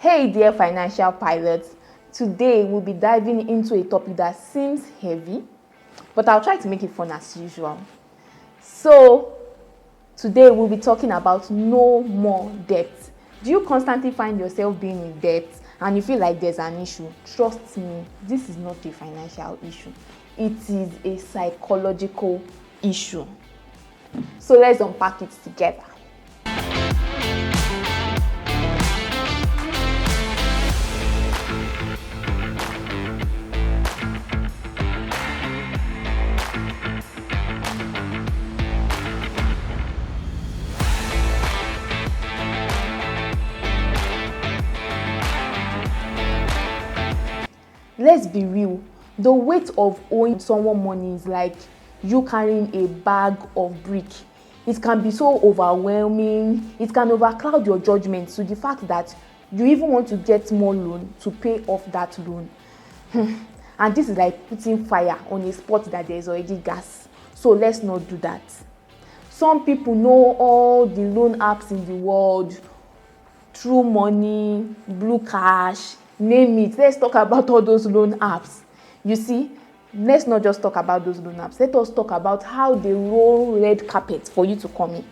Hey dear financial pilots, today we'll be diving into a topic that seems heavy, but I'll try to make it fun as usual. So today we'll be talking about no more debt. Do you constantly find yourself being in debt and you feel like there's an issue? Trust me, this is not a financial issue. It is a psychological issue. So let's unpack it together. Let's be real, the weight of owing someone money is like you carrying a bag of brick. It can be so overwhelming, it can overcloud your judgment to the fact that you even want to get more loan to pay off that loan. And this is like putting fire on a spot that there is already gas. So let's not do that. Some people know all the loan apps in the world, True Money, Blue Cash, name it. Let's talk about all those loan apps. You see, let's not just talk about those loan apps. Let us talk about how they roll red carpet for you to come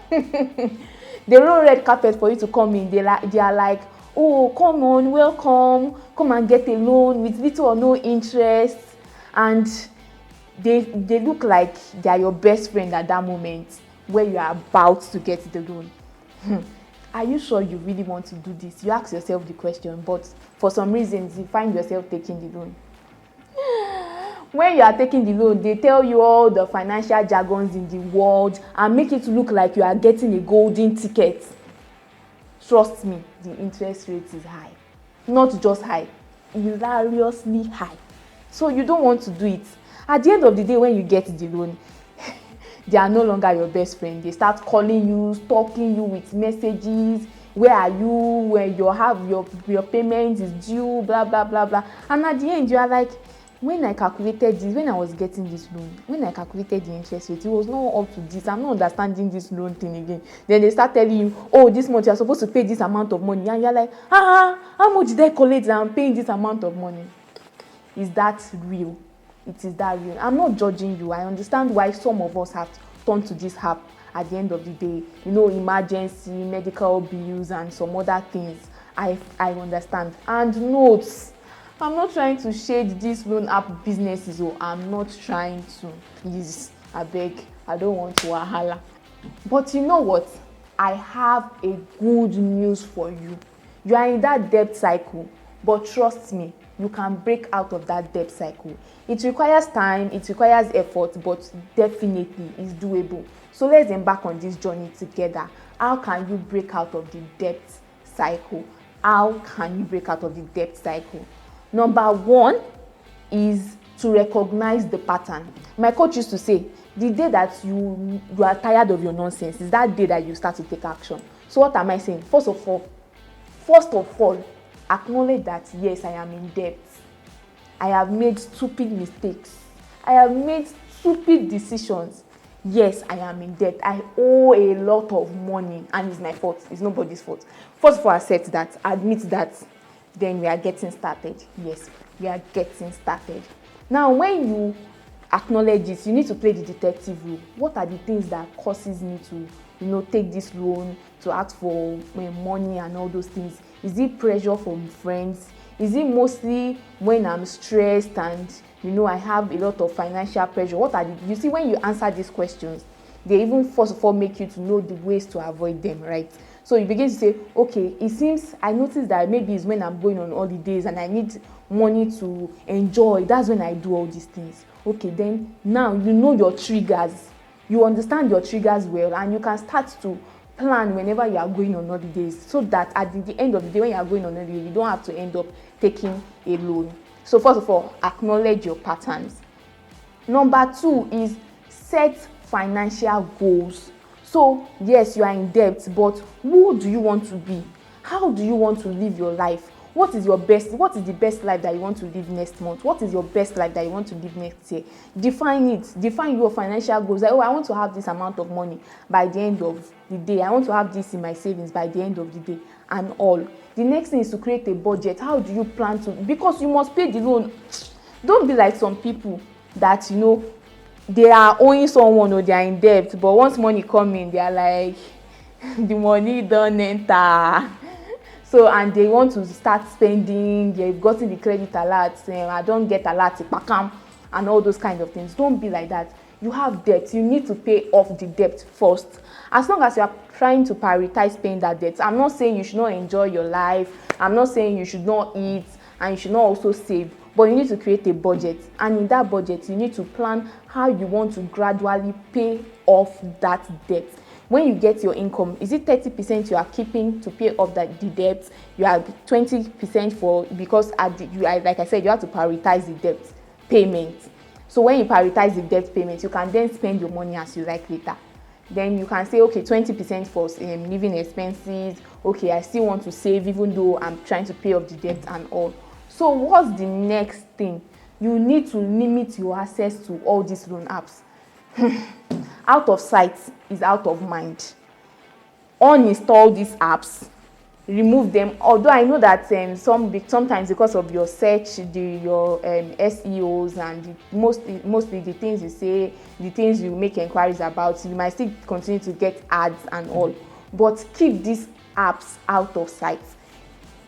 in. They roll red carpet for you to come in. They are like, oh, come on, welcome. Come and get a loan with little or no interest. And they look like they are your best friend at that moment where you are about to get the loan. Are you sure you really want to do this? You ask yourself the question, but for some reasons, you find yourself taking the loan. When you are taking the loan, they tell you all the financial jargons in the world and make it look like you are getting a golden ticket. Trust me, the interest rate is high. Not just high, hilariously high. So you don't want to do it. At the end of the day, when you get the loan, they are no longer your best friend. They start calling you, stalking you with messages. Where are you? When your payment is due, blah, blah, blah, blah. And at the end, you are like, when I calculated this, when I was getting this loan, when I calculated the interest rate, it was not up to this. I'm not understanding this loan thing again. Then they start telling you, oh, this month you're supposed to pay this amount of money. And you're like, how much did I collect that I'm paying this amount of money? Is that real? It is that real. I'm not judging you. I understand why some of us have turned to this app at the end of the day. You know, emergency, medical bills, and some other things. I understand. And notes, I'm not trying to shade these loan app businesses. I'm not trying to. Please, I beg. I don't want to wahala. But you know what? I have a good news for you. You are in that debt cycle. But trust me, you can break out of that debt cycle. It requires time, it requires effort, but definitely is doable. So let's embark on this journey together. How can you break out of the debt cycle? How can you break out of the debt cycle? Number one is to recognize the pattern. My coach used to say, the day that you are tired of your nonsense is that day that you start to take action. So what am I saying? First of all, acknowledge that yes, I am in debt. I have made stupid mistakes. I have made stupid decisions. Yes, I am in debt. I owe a lot of money and it's my fault. It's nobody's fault. First of all, accept that, admit that, then we are getting started. Yes, we are getting started. Now, when you acknowledge it, you need to play the detective role. What are the things that causes me to, take this loan, to ask for money and all those things? Is it pressure from friends? Is it mostly when I'm stressed and I have a lot of financial pressure? You see, when you answer these questions, they even first of all make you to know the ways to avoid them, right? So you begin to say, okay, it seems I noticed that maybe it's when I'm going on holidays and I need money to enjoy. That's when I do all these things. Okay, then now you know your triggers. You understand your triggers well, and you can start to plan whenever you are going on holidays, so that at the end of the day, when you are going on holiday, you don't have to end up taking a loan. So first of all, acknowledge your patterns. Number two is set financial goals. So yes, you are in debt, but who do you want to be? How do you want to live your life? What is the best life that you want to live next month? What is your best life that you want to live next year? Define it. Define your financial goals. Like, I want to have this amount of money by the end of the day. I want to have this in my savings by the end of the day, and all. The next thing is to create a budget. How do you plan to, because you must pay the loan. Don't be like some people that, you know, they are owing someone or they are in debt, but once money come in, they are like, the money don't enter. So, and they want to start spending, they've gotten the credit alert, I don't get alert, and all those kind of things. Don't be like that. You have debt, you need to pay off the debt first. As long as you are trying to prioritize paying that debt, I'm not saying you should not enjoy your life, I'm not saying you should not eat, and you should not also save, but you need to create a budget. And in that budget, you need to plan how you want to gradually pay off that debt. When you get your income, is it 30% you are keeping to pay off the debt? You have 20% for, because like I said, you have to prioritize the debt payment. So when you prioritize the debt payment, you can then spend your money as you like later. Then you can say, okay, 20% for living expenses. Okay, I still want to save even though I'm trying to pay off the debt and all. So what's the next thing? You need to limit your access to all these loan apps. Out of sight is out of mind. Uninstall these apps, remove them. Although I know that sometimes because of your search, your SEOs and mostly the things you say, the things you make inquiries about, you might still continue to get ads and all. But keep these apps out of sight.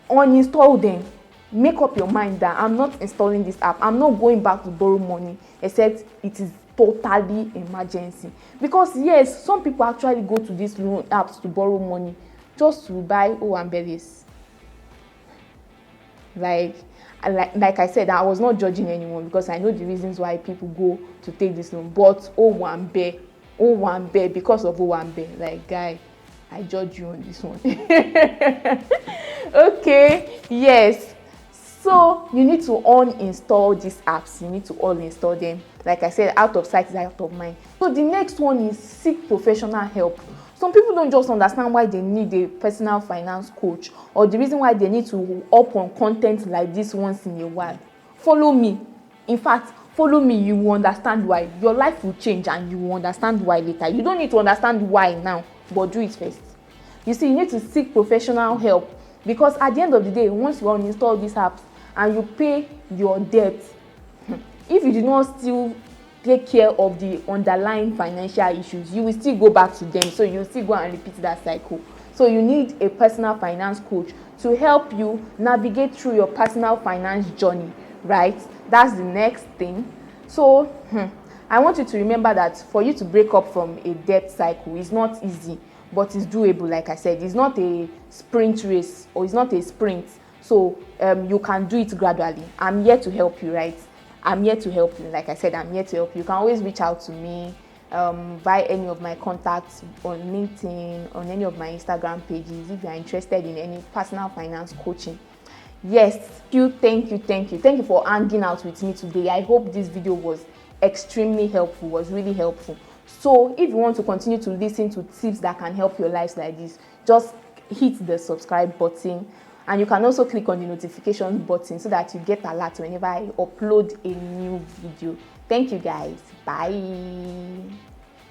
Uninstall them. Make up your mind that I'm not installing this app. I'm not going back to borrow money except it is totally emergency. Because yes, some people actually go to these loan apps to borrow money just to buy owambeles. Like I said, I was not judging anyone because I know the reasons why people go to take this loan. But owambe, because of owambe, like guy, I judge you on this one. Okay, yes. So you need to uninstall these apps. You need to uninstall them. Like I said, out of sight is out of mind. So the next one is seek professional help. Some people don't just understand why they need a personal finance coach or the reason why they need to up on content like this once in a while. Follow me. In fact, follow me, you will understand why. Your life will change and you will understand why later. You don't need to understand why now, but do it first. You see, you need to seek professional help because at the end of the day, once you uninstall these apps and you pay your debt, if you do not still take care of the underlying financial issues, you will still go back to them. So you will still go and repeat that cycle. So you need a personal finance coach to help you navigate through your personal finance journey, right? That's the next thing. So I want you to remember that for you to break up from a debt cycle is not easy, but it's doable. Like I said, it's not a sprint race or it's not a sprint. So you can do it gradually. I'm here to help you, right? I'm here to help you. Like I said, I'm here to help you. You can always reach out to me via any of my contacts on LinkedIn, on any of my Instagram pages if you are interested in any personal finance coaching. Yes, thank you for hanging out with me today. I hope this video was extremely helpful, was really helpful. So if you want to continue to listen to tips that can help your lives like this, just hit the subscribe button. And you can also click on the notification button so that you get alert whenever I upload a new video. Thank you guys. Bye.